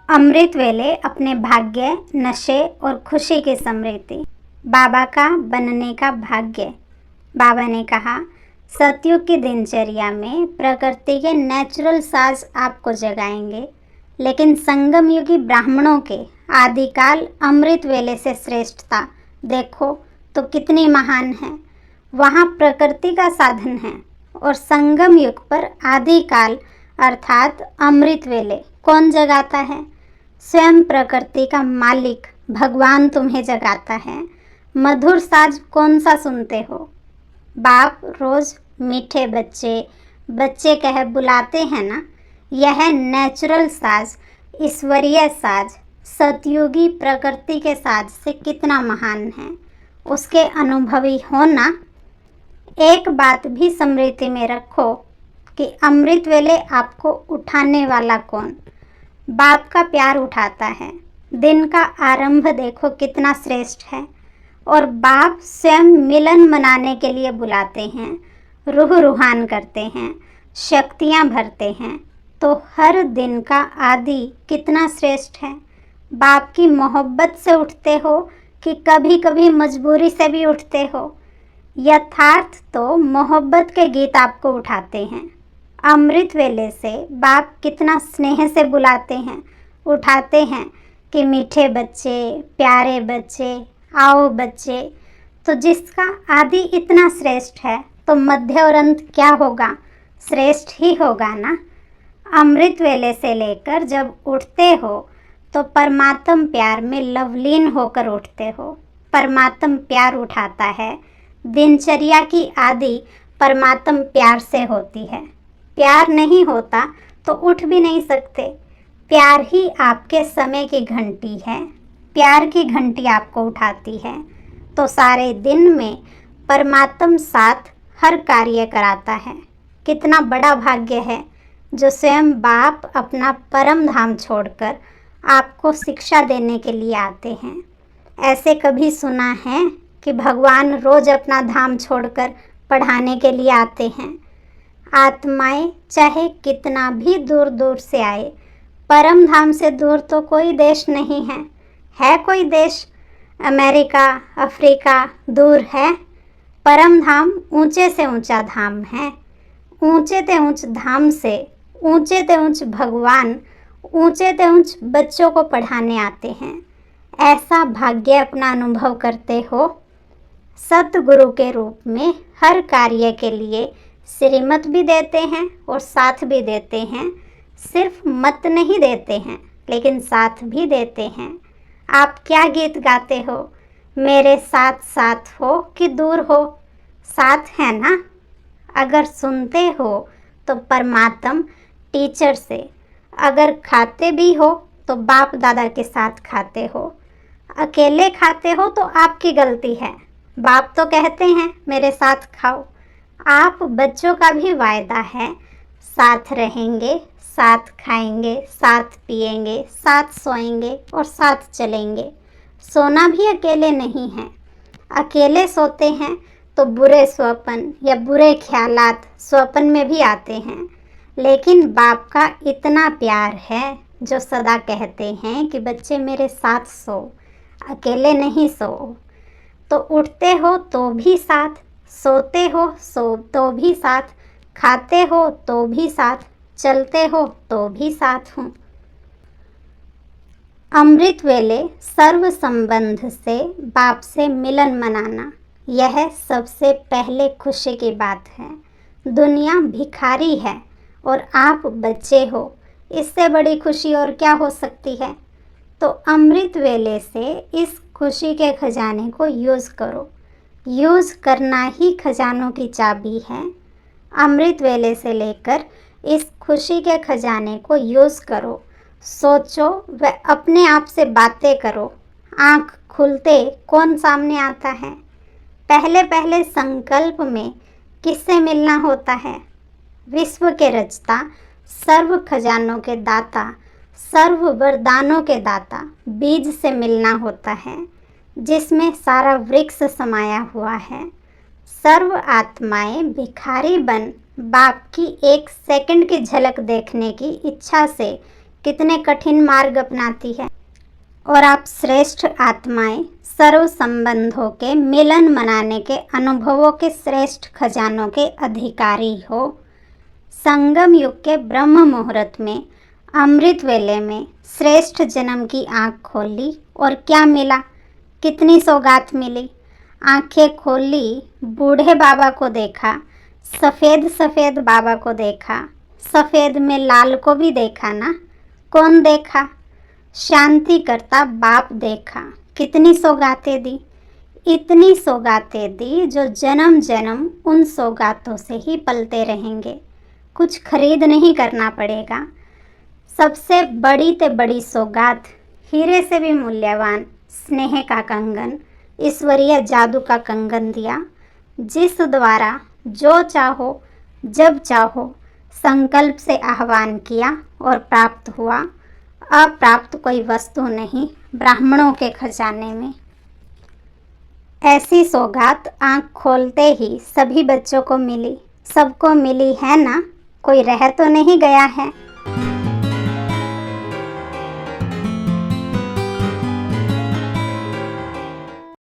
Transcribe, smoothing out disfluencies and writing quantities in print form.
अमृत वेले अपने भाग्य, नशे और खुशी की स्मृति। बाबा का बनने का भाग्य। बाबा ने कहा, सतयुग की दिनचर्या में प्रकृति के नेचुरल साज आपको जगाएंगे, लेकिन संगम युगी ब्राह्मणों के आदिकाल अमृत वेले से श्रेष्ठता देखो तो कितनी महान है। वहाँ प्रकृति का साधन है और संगम युग पर आदिकाल अर्थात अमृत वेले कौन जगाता है? स्वयं प्रकृति का मालिक भगवान तुम्हें जगाता है। मधुर साज कौन सा सुनते हो? बाप रोज मीठे बच्चे बच्चे कह बुलाते हैं ना, यह नेचुरल साज, ईश्वरीय साज सतयुगी प्रकृति के साज से कितना महान है, उसके अनुभवी होना। एक बात भी स्मृति में रखो कि अमृत वेले आपको उठाने वाला कौन? बाप का प्यार उठाता है। दिन का आरंभ देखो कितना श्रेष्ठ है, और बाप स्वयं मिलन मनाने के लिए बुलाते हैं, रूह रूहान करते हैं, शक्तियाँ भरते हैं। तो हर दिन का आदि कितना श्रेष्ठ है। बाप की मोहब्बत से उठते हो कि कभी कभी मजबूरी से भी उठते हो? यथार्थ तो मोहब्बत के गीत आपको उठाते हैं। अमृत वेले से बाप कितना स्नेह से बुलाते हैं, उठाते हैं कि मीठे बच्चे, प्यारे बच्चे, आओ बच्चे। तो जिसका आदि इतना श्रेष्ठ है तो मध्य और अंत क्या होगा? श्रेष्ठ ही होगा ना। अमृत वेले से लेकर जब उठते हो तो परमात्म प्यार में लवलीन होकर उठते हो। परमात्म प्यार उठाता है। दिनचर्या की आदि परमात्म प्यार से होती है। प्यार नहीं होता तो उठ भी नहीं सकते। प्यार ही आपके समय की घंटी है। प्यार की घंटी आपको उठाती है। तो सारे दिन में परमात्म साथ हर कार्य कराता है। कितना बड़ा भाग्य है जो स्वयं बाप अपना परम धाम छोड़कर आपको शिक्षा देने के लिए आते हैं। ऐसे कभी सुना है कि भगवान रोज अपना धाम छोड़कर पढ़ाने के लिए आते हैं? आत्माएं चाहे कितना भी दूर दूर से आए, परम धाम से दूर तो कोई देश नहीं है। है कोई देश? अमेरिका, अफ्रीका दूर है? परम धाम ऊंचे से ऊंचा धाम है। ऊंचे ते ऊंच धाम से ऊंचे ते ऊंच भगवान ऊंचे ते ऊंच बच्चों को पढ़ाने आते हैं। ऐसा भाग्य अपना अनुभव करते हो। सतगुरु के रूप में हर कार्य के लिए श्रीमत भी देते हैं और साथ भी देते हैं। सिर्फ मत नहीं देते हैं, लेकिन साथ भी देते हैं। आप क्या गीत गाते हो? मेरे साथ साथ हो कि दूर हो? साथ है ना। अगर सुनते हो तो परमात्म टीचर से, अगर खाते भी हो तो बाप दादा के साथ खाते हो। अकेले खाते हो तो आपकी गलती है। बाप तो कहते हैं मेरे साथ खाओ। आप बच्चों का भी वायदा है, साथ रहेंगे, साथ खाएंगे, साथ पिएंगे, साथ सोएंगे और साथ चलेंगे। सोना भी अकेले नहीं है। अकेले सोते हैं तो बुरे स्वप्न या बुरे ख्यालात स्वप्न में भी आते हैं, लेकिन बाप का इतना प्यार है जो सदा कहते हैं कि बच्चे मेरे साथ सो, अकेले नहीं सो। तो उठते हो तो भी साथ, सोते हो तो भी साथ, खाते हो तो भी साथ, चलते हो तो भी साथ हूँ। अमृत वेले सर्व संबंध से बाप से मिलन मनाना, यह सबसे पहले खुशी की बात है। दुनिया भिखारी है और आप बच्चे हो, इससे बड़ी खुशी और क्या हो सकती है? तो अमृत वेले से इस खुशी के खजाने को यूज़ करो। यूज़ करना ही खजानों की चाबी है। अमृत वेले से लेकर इस खुशी के खजाने को यूज़ करो। सोचो व अपने आप से बातें करो। आँख खुलते कौन सामने आता है? पहले पहले संकल्प में किससे मिलना होता है? विश्व के रचता, सर्व खजानों के दाता, सर्व वरदानों के दाता बीज से मिलना होता है, जिसमें सारा वृक्ष समाया हुआ है। सर्व आत्माएं भिखारी बन बाप की एक सेकंड की झलक देखने की इच्छा से कितने कठिन मार्ग अपनाती है और आप श्रेष्ठ आत्माएं सर्व संबंधों के मिलन मनाने के अनुभवों के श्रेष्ठ खजानों के अधिकारी हो। संगम युग के ब्रह्म मुहूर्त में अमृत वेले में श्रेष्ठ जन्म की आँख खोली और क्या मिला, कितनी सौगात मिली। आंखें खोली, बूढ़े बाबा को देखा, सफ़ेद सफ़ेद बाबा को देखा, सफ़ेद में लाल को भी देखा ना। कौन देखा? शांति करता बाप देखा। कितनी सौगातें दी, इतनी सौगातें दी जो जन्म जन्म उन सौगातों से ही पलते रहेंगे। कुछ खरीद नहीं करना पड़ेगा। सबसे बड़ी ते बड़ी सौगात, हीरे से भी मूल्यवान स्नेह का कंगन, ईश्वरीय जादू का कंगन दिया, जिस द्वारा जो चाहो जब चाहो संकल्प से आह्वान किया और प्राप्त हुआ। अप्राप्त कोई वस्तु नहीं ब्राह्मणों के खजाने में। ऐसी सौगात आँख खोलते ही सभी बच्चों को मिली। सबको मिली है ना, कोई रह तो नहीं गया है।